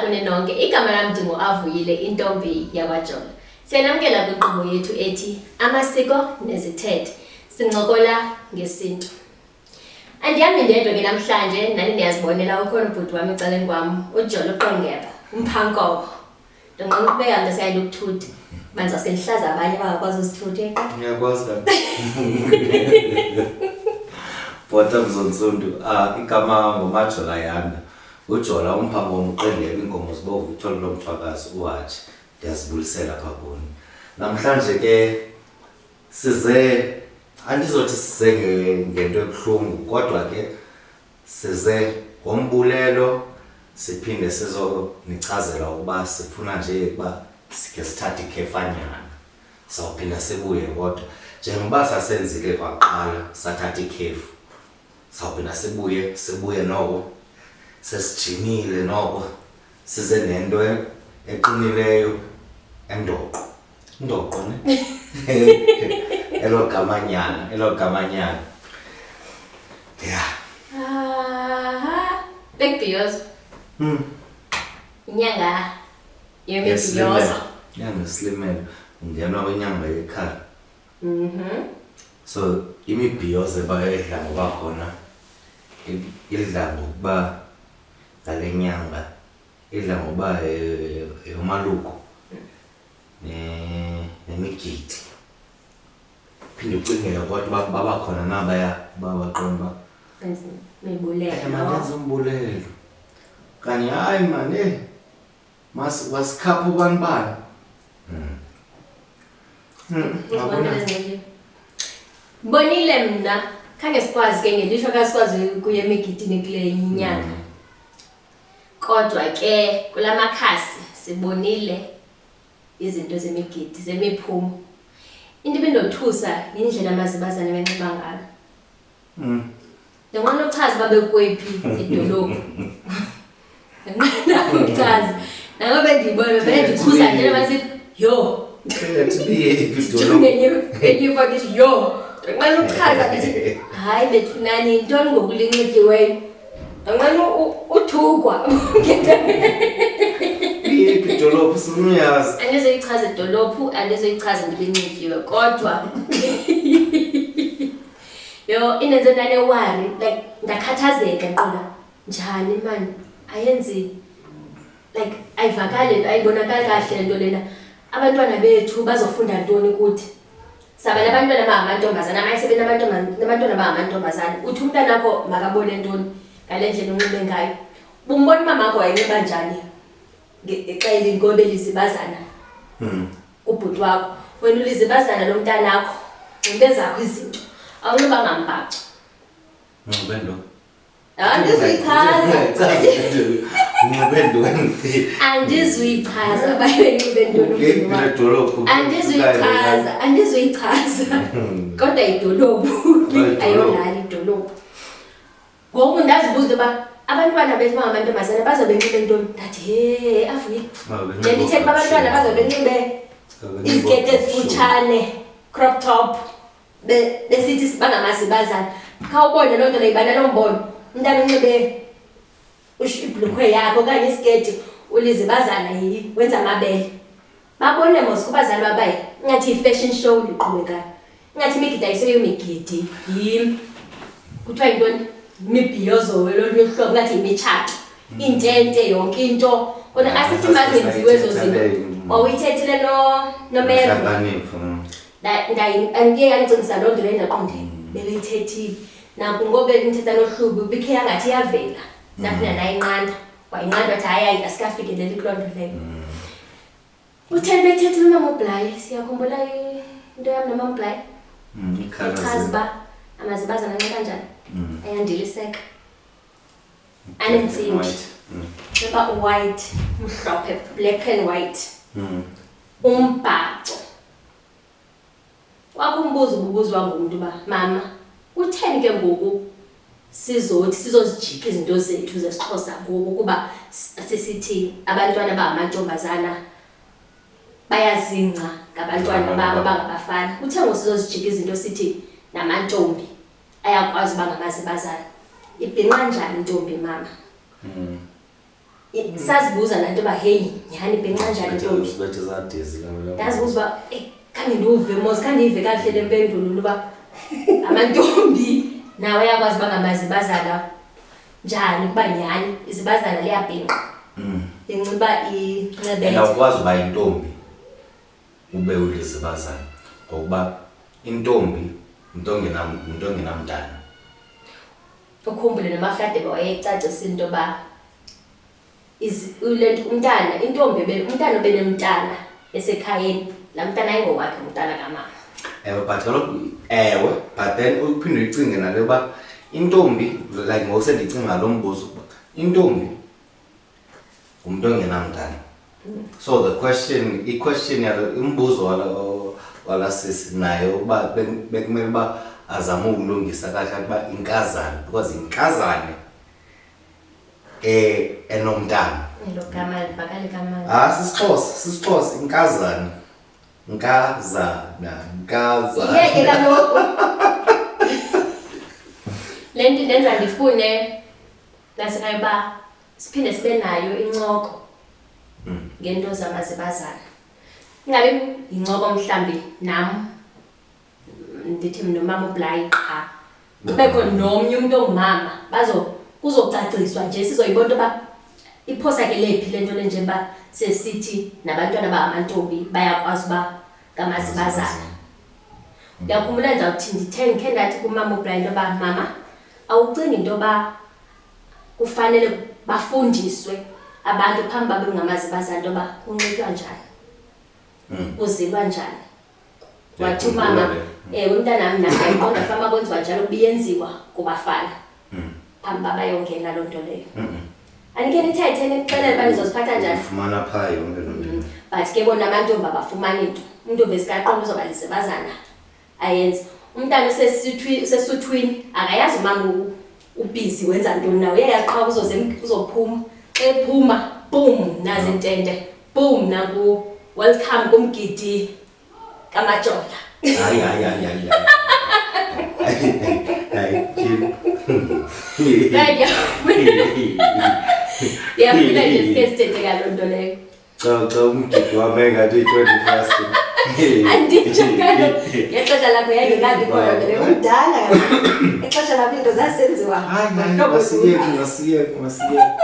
kune nonke, igama lami ndingu-Avuyile, intombi yakwaJola. Siyanamkela kwinkqubo yethu ethi amasiko nezithethe, sincokola ngesintu. Andiyami ndedwa ke namhlanje, nani niyazibonela ukhona ubhuti wami ecaleni kwam, uJola uQongeba, umphankobo. Ndinqanda ukubeka mntu sayela ukuthutha, banza ske ndihlaza abanye bangakwazi uzithutha. Ngiyakwazi kabi. Bota mzonsundu, igama ngomaJola yami. uJola umphango umqendele inkomo zibovu uthola lo mthwakazi uwathi ndiyazibulisela apha kuni. Namhlanje ke size andizothi size ngento ebuhlungu kodwa ke size ngombulelo siphinde sizonichazela ukuba sifuna nje ukuba sike sithathe ikhefanyana. Sawuphinda sibuye kodwa njengoba sasenzile kwaqala sathatha ikhefu. Sawuphinda sibuye noko sesijimile noko size nento eqinileyo endoqo. Indoqo ne? Elo gamanyana. Yeah. Bekubhiyozo. Inyanga yemibhiyozo. Inyanga Slimelo. Ungenwa kwinyanga yekhaya. So imibhiyozo bayidla ngoba khona idla ngokuba ngale nyanga idla ngoba yomaluko nemigidi. Phinde ucingela kodwa baba khona nabaya babaqonda mebulelo. Manje umbulelo. Kanye hayi manje wasikhapha ubanibani. Bonile mna khange sikwazi ke ngelisho kasikwazi kuye emigidini kule inyanga. Kodwa ke kulamakhasi sibonile izinto zemigidi zemiphumo. Into ebindothusa indlela amazibazane benxiba ngayo. Ndinqanda uchaza babe kwephi idolophu. Ndinqanda uchaza nabo bendiyibona bendikhuza nje basithi yo Enye yo. Ndinqanda uchaza ndithi hayi bethunani intoni ngokulincediweyo. Ndinqanda uthukwa. Idolophu sinuyazi. Andizoyichaza idolophu, andizoyichaza ndilincediwe kodwa yo inenze ndanewari like ndakhathazeka qona njani man ayenzi like ayivakali ayibonakali kahle lento lena. Abantwana bethu bazofunda ntoni kuthi? Saba labantwana bangamantombazana amayisebe nabantwana bangamantombazana. Uthi umntana wakho makabone ntoni ngale ndlela unxibe ngayo? Bumbona mama wakho wayenxiba njani? Ngexela inkobe lizibazana. Ubhuti wakho wena ulizibazana lo mntana wakho into zakho izinto awunxiba ngambhaco. Ngibendo. Andizoyichaza. Andizoyichaza bayenxibe ntoni? Andizoyichaza. Kodwa idolophu ayolala idolophu. Ngoku ndazibuza uba abantwana bethu bangamantombazana bazobe benxibe ntoni? Ndathi Avuyile. Ndithethe abantwana bazobe benxibe iziketi ezifutshane, crop top. Besithi bangamazibazana. Khawubone loo nto leyo ibana lombono. Umntana unxibe ibhulukhwe yakho okanye isiketi ulizibazana wenza amabele. Babone mos kubazali babayi ingathi i-fashion show liqhubekayo. Ingathi imigidi ayiseyomigidi kuthiwa yintoni? Imibhiyozo welolunye uhlobo ngathi imitshato. Intente yonke into. Kona asithi mazenziwe ezo zinto. Wawuyithethile noMary. Andiye yandicingisa loo nto leyo ndaqonda bebeyithethile. Naku ngoku nithetha noHlubi bikhe yangathi iyavela. Ndaphinda ndayinqanda. Wayinqanda wathi hayi asikafikeleli kuloo nto leyo. Utheni bethethile uMama uBlayi? Siyakhumbula into yami noMama uBlayi? Ichaza uba amazibazana anxiba kanjani? Ayandiliseka. Anentsimbi. Uba white, mhlophe, black and white. Umbhaco. Kwakumbuza ubuzwa ngumuntu uba mama utheni ke ngoku sizozijika izinto zethu zesiXhosa ngoku kuba sisithi abantwana bangamantombazana bayazingca ngabantwana babo bangabafana. Uthe ngoku sizozijika izinto sithi namantombi ayakwazi uba ngamazibazana. Ibhinqa njani intombi mama? sazibuza lanto ba hey nyani benqanjani ntombi Sibethe zadezi la. ndazibuza khange nduve mos khandive kahle lempendulo luba amantombi nawe yakwazi bangamazibazana njani kuba nyani izibazana liyabhinqa inceba incebele Awukwazi uba intombi ube ulizibazana ngokuba intombi into ongenamntana. ukhumbule namahlade wayecacisa into ba umntana umntana benemntana esekhayeni la mntana ayingowakhe umntana kamama. But kaloku but then uphinde uyicinge nale ba intombi like ngokusendicinga lo mbuzo intombi umuntu ongenamntana. So the question umbuzo wala sisi nayo uba bekumele uba azame ukulungisa kahle ukuba inkazana because inkazana enomntana. Lo gama livakale kamama. Sisixhosa inkazana. Yeke kaloku. Lento indenza ndifune nasekhaya ba siphinde sibe nayo incoko ngento zamazibazana. Ingabe incoko mhlambi nam ndithi nomama uBlayi qha. Kubekho nomnye umuntu ongumama kuzocaciswa nje sizoyibona ba iphosa ke lephi lento le nje ba sesithi nabantwana abangamantombi bayakwazi ba kamazibazana. Ngiyakhumbula nje ukuthi ngikhe ndathi kumama uBlayi into ba mama awucingi into ba kufanele bafundiswe abantu phambi babe ngamazibazana into ba unxitywa njani uzilwa njani. Wathi mama umntana nami nayiqonda fama kwenziwa njalo kuyenziwa kubafana phambi bayongena lo nto leyo. Anike nithethe nixelele ba nizosiphatha njani ufumana pha yonke lo nto. But ke bona amantombi abafumana into umuntu vesikaqonda uzoba lisebazana ayenze umntana usesuthwini akayazi mama ubhizi wenza ntoni nawe uyaqhaba uzophuma ephuma boom nazi intente boom naku welcome kumgidi kamajola. Hayi. Yafuna nje sikesithethe kalonto leyo. Cha umgidi wami engathi 21st. Andijikalo ngexesha lakho yayingabi khona vele umdala exesha lapho into zasenziwa. Masiyeke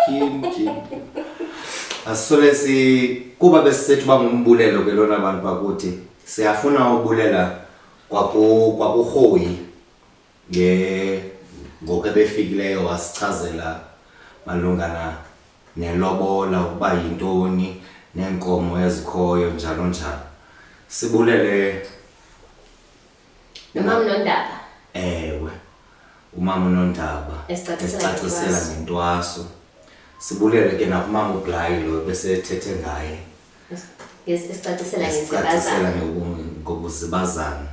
Kim. Asole kuba besisethu bangumbulelo ke lona abantu bakuthi siyafuna ubulela kwakuhoyi ngoke befikileyo wasichazela malungana nelobola ukuba yintoni nenkomo ezikhoyo njalo. Sibulele nomama uNondaba. Ewe umama uNondaba esicacisela ngentwaso. Sibulele ke nakumama uBlayi lo bese ethethe ngaye. Esicacisela ngobuzibazana.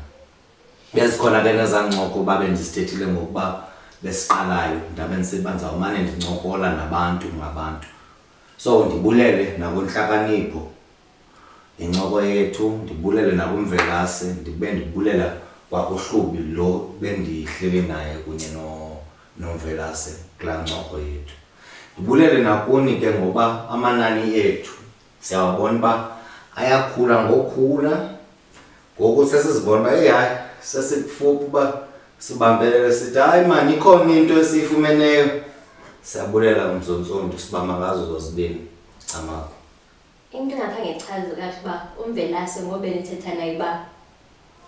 Bezikhona ke nezancoko babe ndisithethile ngokuba besiqalayo ndabe ndisebenza umane ndincokola nabantu ngabantu. So ndibulele nakunhlakanipho incoko yethu, ndibulele nakumvelase, ndibulela kwakuhlubi lo bendihlele naye kunye nomvelase kula ncoko yethu. Ndibulele nakuni ke ngoba amanani ethu siyawabona ba ayakhula ngokukhula. Ngoku sesizibona ba hayi sesikufuphi ba sibambelele sithi hayi man ikhona into esifumeneyo. Siyabulela umzonsondo sibamba ngazo zozibini amapho. Into engakhange ngichaze kahle ba umvelase ngoba nithetha naye ba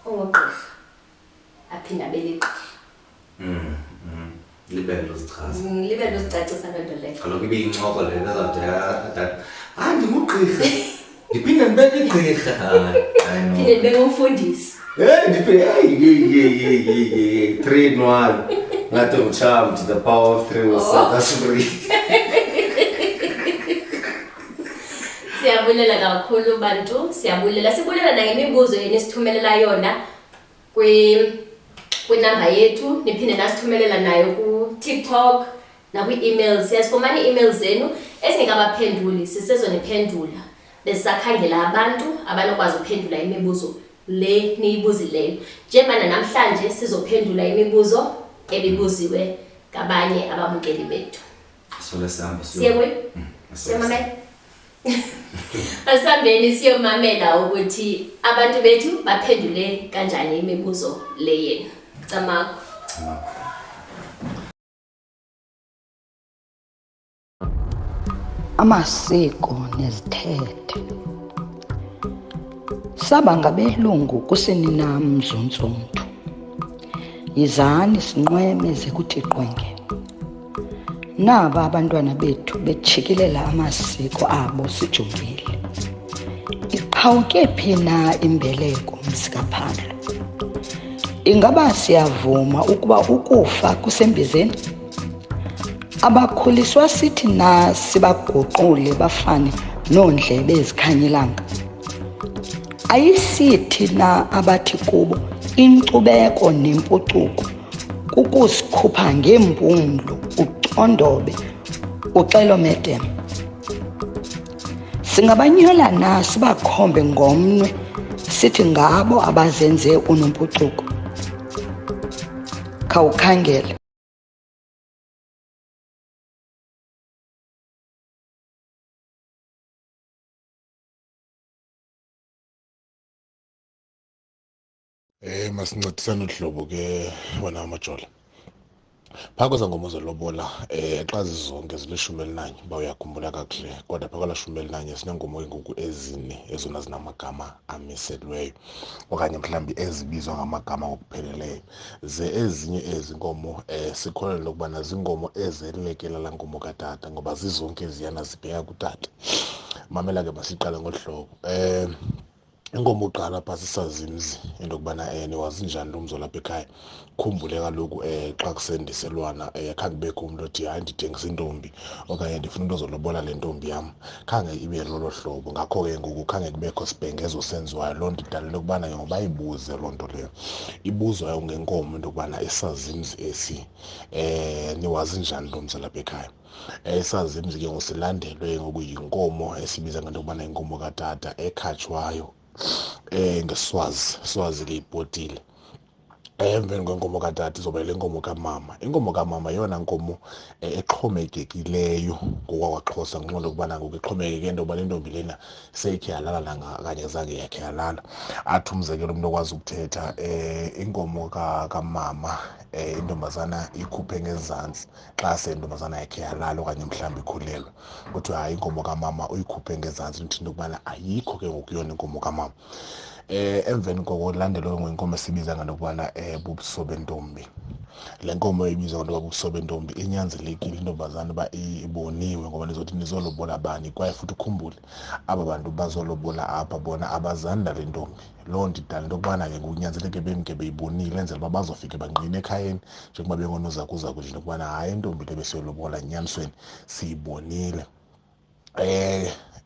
ongogqirha aphinda abeliqirha. Libelo zichaza. Libelo zicacisa lento leyo. Kaloku ibiyincoko le zathi ndingugqirha. Ndiphinde ndibeke igqirha. I know. Phinde ndibeke umfundisi. Ndiphinde 3 in 1. Ngathi ngicharm to the power of 3 was that's free. Siyabulela kakhulu bantu, sibulela nangemibuzo yenu esithumelela yona kwinamba yethu, niphinde nasithumelela nayo ku TikTok na kwi-email. Siyazifumana i-email zenu esingabaphenduli sisezoniphendula besisakhangela abantu abanokwazi ukuphendula imibuzo le niyibuzileyo. Njengoba namhlanje sizophendula imibuzo ebibuziwe ngabanye abamukeli bethu. So let's Siyekwe Siyamamela. Asambeni siyomamela ukuthi abantu bethu baphendule kanjani imibuzo le yenu. Camakho. Amasiko nezithethe. Saba ngabelungu kusenina mzunzuntu. Yizani sinqweme zekuthi qwenge. Naba abantwana bethu bechikilela amasiko abo sijongile. Iqhawuke phi na imbeleko msikaphandle. Ingaba siyavuma ukuba ukufa kusembizeni? Abakhuliswa sithi na sibaguqule bafane noondlebe ezikhanyilanga. Ayisithi na abathi kubo inkcubeko nempucuko kukusikhupha ngempumlo ucondobe uxelomedem. Singabanyola na sibakhombe ngomnwe sithi ngabo abazenze unompucuko. Khawukhangele. Masincedisana uhlobo ke wona amajola. Phaka kweza ngoma zelobola xa zizonke zili-11 bawuyakhumbula kakuhle kodwa phaka la-11 sinengoma engoku ezine ezona zinamagama amiselweyo okanye mhlawumbi ezibizwa ngamagama ngokupheleleyo. Ze ezinye ezi nkomo sikholelwa ukubana ziinkomo ezelekelela laa nkomo katata ngoba zizonke eziyana zibheka kutata. Mamela ke masiqale ngolu hlobo. Inkomo uqala phaa sisazimzi into yokubana niwazi njani lo mzi olapha ekhaya. Khumbule kaloku xa kusendiselwana khange kubekho umntu othi hayi ndithengisa intombi okanye ndifuna into ozolobola le ntombi yam. Khange ibe lolo hlobo. Ngakho ke ngoku khange kubekho sibhengezo senziwayo. Loo nto idalele ukubana ngoba bayibuze loo nto leyo. Ibuzwayo ngenkomo into yokubana isazimzi esi niwazi njani lo mzi olapha ekhaya. Isazimzi ke ngosilandelwe ngoku yinkomo esibiza ngento yokubana inkomo katata ekhatshwayo ngeswazi ke ibhotile. Emveni kwenkomo katata izoba le nkomo kamama. Inkomo kamama yeyona nkomo exhomekekileyo ngokwakwaXhosa ngenxa yokubana ngoku ixhomekeke into yoba le ntombi lena seyikhe yalala okanye zange yakhe yalala. Athi umzekelo umntu okwazi ukuthetha inkomo kamama intombazana ikhuphe ngezantsi xa sentombazana yakhe yalala okanye mhlawumbi ikhulelwe. Kuthiwa hayi inkomo kamama uyikhuphe ngezantsi nitho into yokubana ayikho ke ngoku yona inkomo kamama. Emveni koko landelwe ngenkomo esibiza ngento yokubana bubuso bentombi. Le nkomo ibizwa ngento yoba bubuso bentombi inyanzelekile intombazana uba iboniwe ngoba nizothi nizolobola bani kwaye futhi ukhumbule aba bantu bazolobola apha bona abazanda le ntombi. Loo nto idala into yokubana ke kunyanzeleke bemke beyibonile enzela uba bazofike bangqine ekhayeni njengoba bengonozakuzaku nje into yokubana hayi intombi le besiyolobola enyanisweni siyibonile.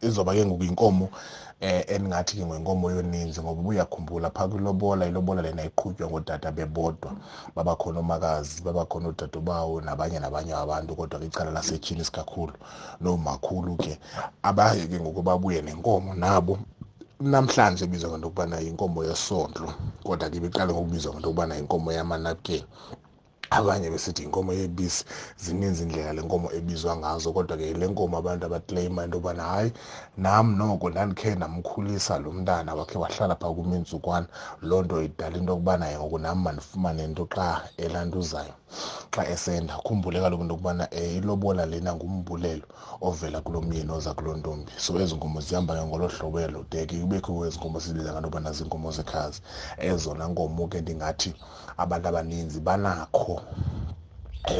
Izoba ke ngoku inkomo endingathi ke ngenkomo yoninzi ngoba uyakhumbula phaa kwilobola. Ilobola lena iqhutywa ngootata bebodwa. Babakhona omakazi, babakhona oodadobawo nabanye abantu kodwa ke icala lasetyhini isikakhulu noomakhulu ke abaye ke ngoku babuye nenkomo nabo namhlanje ebizwa ngento yokubana yinkomo yesondlo kodwa ke ibiqale ngokubizwa ngento yokubana yinkomo yamanapukeni. Abanye besithi inkomo yebisi. Zininzi indlela le nkomo ebizwa ngazo kodwa ke le nkomo abantu abakleyima into yobana hayi nam noko ndandikhe ndamkhulisa lo mntana wakhe wahlala phaa kum iintsukwana. Loo nto idala into yokubana ngoku nam mandifumane nto xa elantuzayo xa esenda. Khumbule kaloku into yokubana ilobola lena ngumbulelo ovela kulo myeni oza kuloo ntombi. So ezi nkomo zihamba ke ngolo hlobo elo de ke kubekho ezi nkomo sibiza ngento yobana ziinkomo zekhazi. Ezona nkomo ke ndingathi abantu abaninzi banakho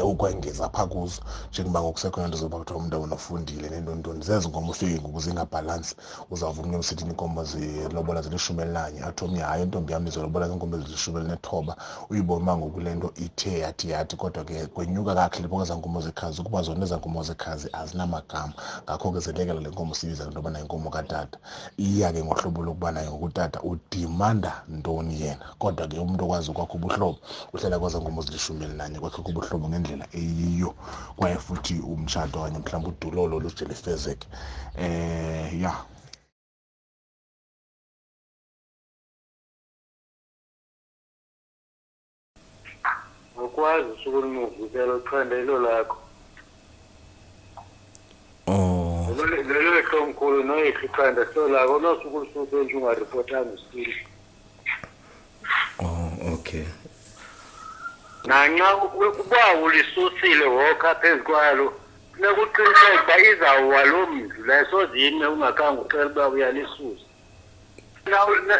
ukwengeza phaa kuzo njengoba ngokusekhona nto zoba kuthiwa umntu unofundile nentontoni. Zezi nkomo ufike ngoku zingabhalansi. Uzawuvuma usithi iinkomo zilobola zili-11 athi omnye hayi intombi yam ndizolobola ziinkomo ezili-19. Uyibone uba ngoku le nto ithe yathi kodwa ke kwenyuka kakuhle phaa kwezaa nkomo zekhazi ukuba zona ezaa nkomo zekhazi azinamagama. Ngakho ke zelekela le nkomo sibiza ngento yobana yinkomo katata. Iya ke ngohlobo lokubana ngoku utata udimanda ntoni yena kodwa ke umntu okwazi ukwakha ubuhlobo uhlala kwezaa nkomo zili-11 kwakhe ubuhlobo ngendlela eyiyo kwaye futhi umtshato okanye mhlawumbi udulolo luje lifezeke. Ya ukwazi usuku limuvukela uthanda ilo lakho. lelo somkhulu noyikhanda sola konosuku lusuthu ungarepotanga still. Oh, okay. Nanxa kuba ulisusile wokha phezukwalo nekuqiniseka izawuwa lo mndlu leso zime ungakhange ucela uba uyalisusa.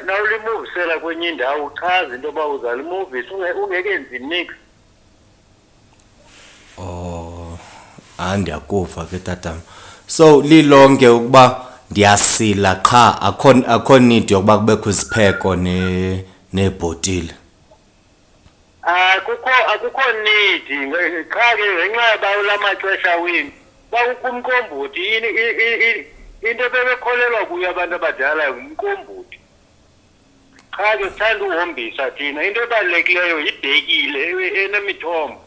Nawulimuvisela kwenye indawo uchaza into yoba uzalimuvisa ungekenzi nix. Oh, ndiyakuva ke tatam. So lilonke ukuba ndiyasila qha akho need yokuba kubekho isipheko nebhotile. Akukho need qha ke ngenxa yoba ulamaxesha wini bakumqombothi yini into bebekholelwa kuyo abantu abadala ngumqombothi. Qha ke sithanda uhombisa thina into ebalulekileyo yibhekile enemithombo.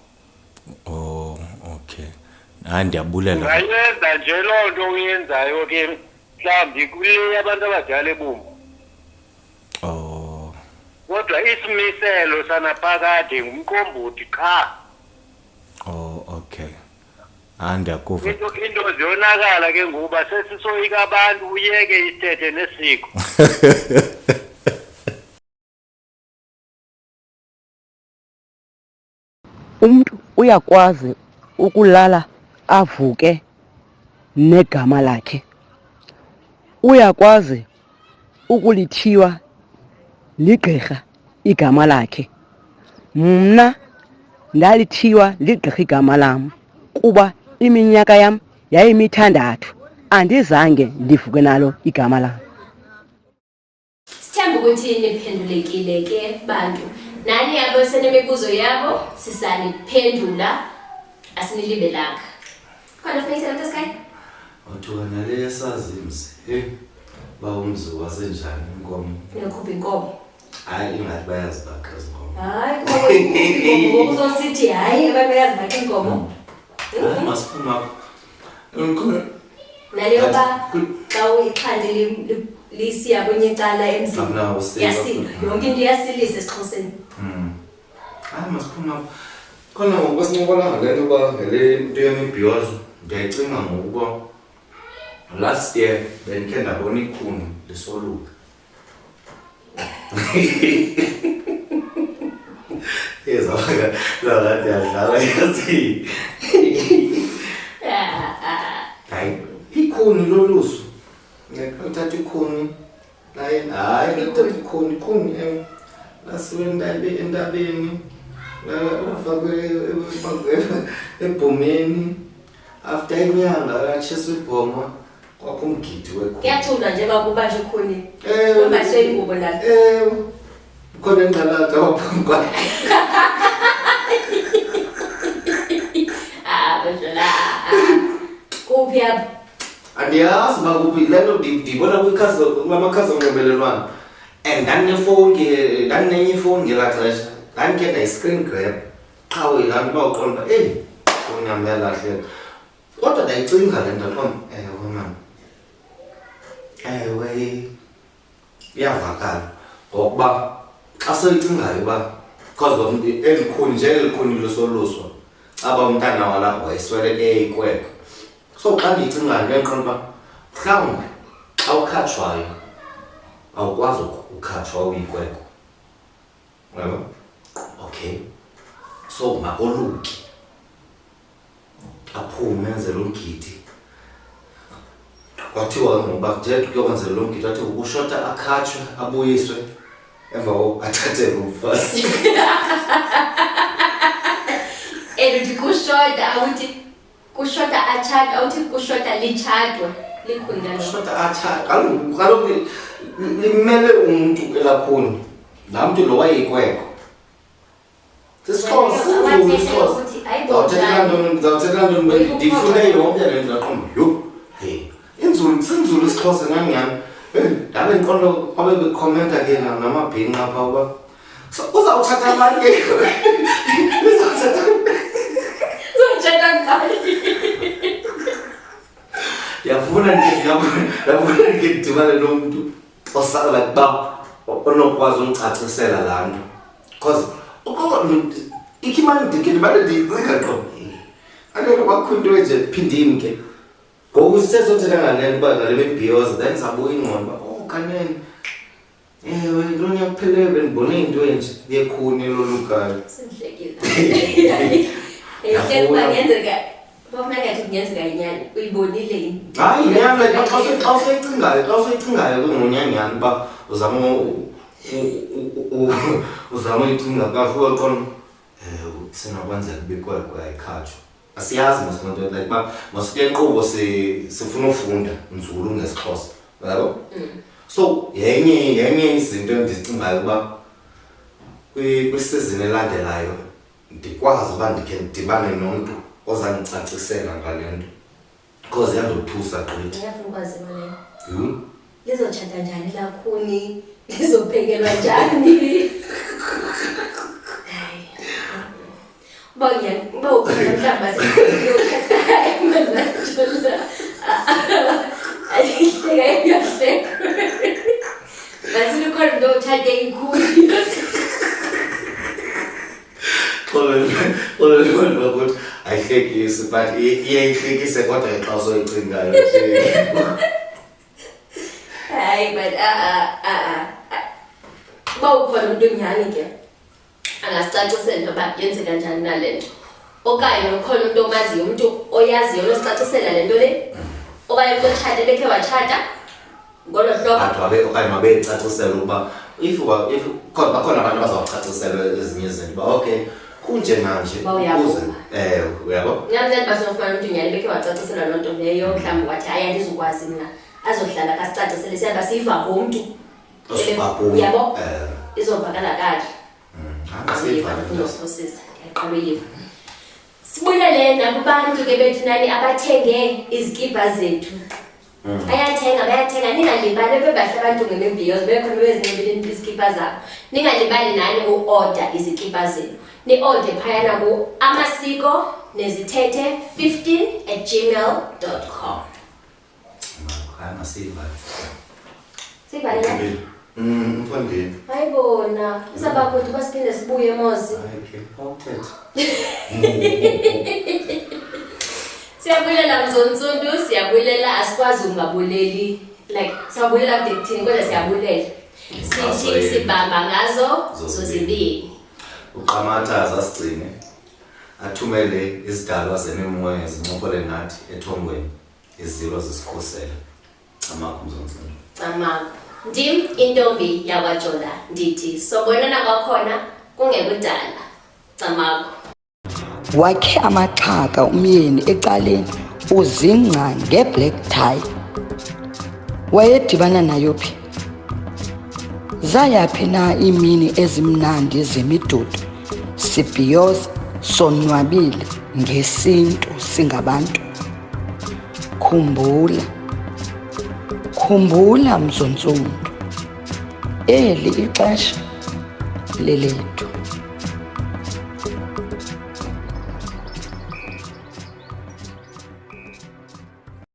Oh, okay. Ndiyabulela. Ungayenza nje loo nto uyenzayo ke mhlawumbi kule abantu abadala ebomvu. Oh. Kodwa isimiselo sanaphakade ngumqombothi qha. Oh, okay. Ndiyakuva. Into ziyonakala ke ngoba sesisoyika abantu uyeke isithethe nesiko. Umntu uyakwazi ukulala avuke negama lakhe. Uyakwazi ukulithiywa ligqirha igama lakhe. Mna ndalithiywa ligqirha igama lam kuba iminyaka yam yayimithandathu andizange ndivuke nalo igama lam. Sithemba ukuthi niphendulekile ke bantu. Nani abasenemibuzo yabo sisaniphendula asinilibelanga. Khona ufeyisa lo Sky? Uthona le sazimsi. Ba umzi wasenjani inkomo? Ngiyakhupha inkomo. Hayi ingathi bayazi bakhe izinkomo. Hayi ngoba uzosithi hayi abantu bayazi bakhe inkomo. Masiphuma. Inkomo. Naleyo xa uyikhande lisiya kwenye icala emzini. Yasinda. Yonke into iyasilisa esiXhoseni. Hayi masiphuma. Khona ngokusincokola ngale nto ba ngale nto yemibhiyozo ndiyayicinga ngokuba last year bendikhe ndabona ikhuni lisoluka. Ezawakade yadlala yazi. Hayi ikhuni lolusu. Ngiyathatha ikhuni. Hayi ngithatha ikhuni lasiwe endabeni. Ufakwe ebhomeni. After inyanga yachisa ibhomo kwakumgidi wekhuni. Kuyathula nje bakuba nje khona. Umbaswe ingubo la. Khona engalatha waphungwa. Bajala. Kuphi apha? Andiyazi bakuphi lento ndibona kwikhasi kwamakhazi onxibelelwano. And ndanenye ifowuni ngelaa xesha. Ndandikhe i-screen grab. Qha uyilaa nto uqonda ifowuni yam yalahleka. Kodwa ndayicinga le nto qom ewe mama. Ewe iyavakala ngokuba xa soyicingayo uba because elikhuni nje elikhuni losoluswa aba umntana walapho wayesweleke ikwekwe. So xa ndiyicingayo ndiyayiqonda uba mhlawumbi xa ukhatshwayo awukwazi ukhatshwa uyikwekwe. Yabo? Okay. So makoluki aphume enzela umgidi. Kwathiwa ngoba kuyokwenza lo mgidi wathi ukushota akhatshwe abuyiswe emva athathe umfazi. Uthi kushota awuthi kushota achata awuthi kushota lichadwe likhunda lo. Kushota achata kaloku limele umuntu elakhuni. La muntu lo wayikwekho. Zawuthela nto ndifune yonke le nto ndaqomba yho hey inzulu isiXhosa ngangiyami ndabe ndiqonda kwabe bekhomenta ke namabhinqa apha uba uzawuthatha abantu ke uzothatha ngani yafuna ke ndidibane nomuntu osala kuba onokwazi undicacisela laa nto because ikhimani ndikhe ndibane ndiyicinga qo anto bakhunto nje phindini ke ngoku sisezothetha ngale nto uba ngale bebhiyoza then sabuya ingqondo uba kanene ewe lona yaphelele bendibone into enje yekhuni lolukayo Sinhlekile. Ehlekuba ngenzeka bafuna ngathi kungenzeka inyani uyibonile yini? hayi inyani xa useyicingayo kungonyanyani uba uzama uyicinga kahle qona sinokwenzeka bekwayikhatshwa asiyazi mosonto like uba masike nkqubo sifuna ufunda nzulu ngesixhosa yabo so yenye izinto endizicingayo uba kwisizini elandelayo ndikwazi uba ndikhe ndidibane nomntu ozandicacisela ngale nto because yandothusa gqithi. Ngiyafuna ukwazi leyo. Lizotshata njani lakhuni? Lizophekelwa njani? Hayi. Uba ukhona mhlamba sekuyothatha emazantshula. Ayihleka yahleka. Basilukhona umuntu othathe ikhuni. Ololu bakuthi ayihlekisi but iyayihlekise kodwa xa usoyicingayo hayi but uba ukhona umuntu nyhani ke angasicacisela intoba yenzeka njani nale nto okanye ukhona umuntu omaziyo umuntu oyaziyo nosicacisela le nto le okanye umuntu otshate bekhe watshata ngolo hlobo okanye mabeyicacisela ukuba if bakhona abantu abazawacacisela ezinye izinto uba okay kunje manje ukuze uyabo ngamzeni basofumana umuntu nyhani bekhe wacacisela loo nto leyo mhlawumbi wathi hayi andizukwazi mna azohlala kasicacisele siyaba siyiva ngomntu uyabo izovakala kahle unosifosisa yaqala uyiva sibulele nakubantu ke bethu nani abathenge izikipa zethu bayathenga ningalibali bebahle abantu ngemibhiyozo bekhona bezinebile izikipa zabo ningalibali nani u-order izikipa zenu ni-order phayana ku amasiko nezithethe 15@gmail.com. Sivale. Mfondini. Hayibona, isabakuthi basiphinde sibuye mozi. Siyabulela Mzonsundu, siyabulela asikwazi ungabuleli. Like siyabulela kuthini kodwa siyabulela. Sithi sibamba ngazo zozibili. Uqamatha asigcine. Athumele izidalwa zemimoya zincopole nathi ethongweni. Izilo zisikhosela. Amakho Mzonsundu. Amakho. Ndim intombi yakwaJola ndithi sobonana kwakhona kungekudala. Amakho. Wakhe amaxhaka umyeni ecaleni uzingca ngeblack tie. Wayedibana nayo phi? Zayaphi na imini ezimnandi zemidudu sibhiyoza sonwabile ngesintu singabantu. Khumbula Mzonsundu, eli ixesha lelethu.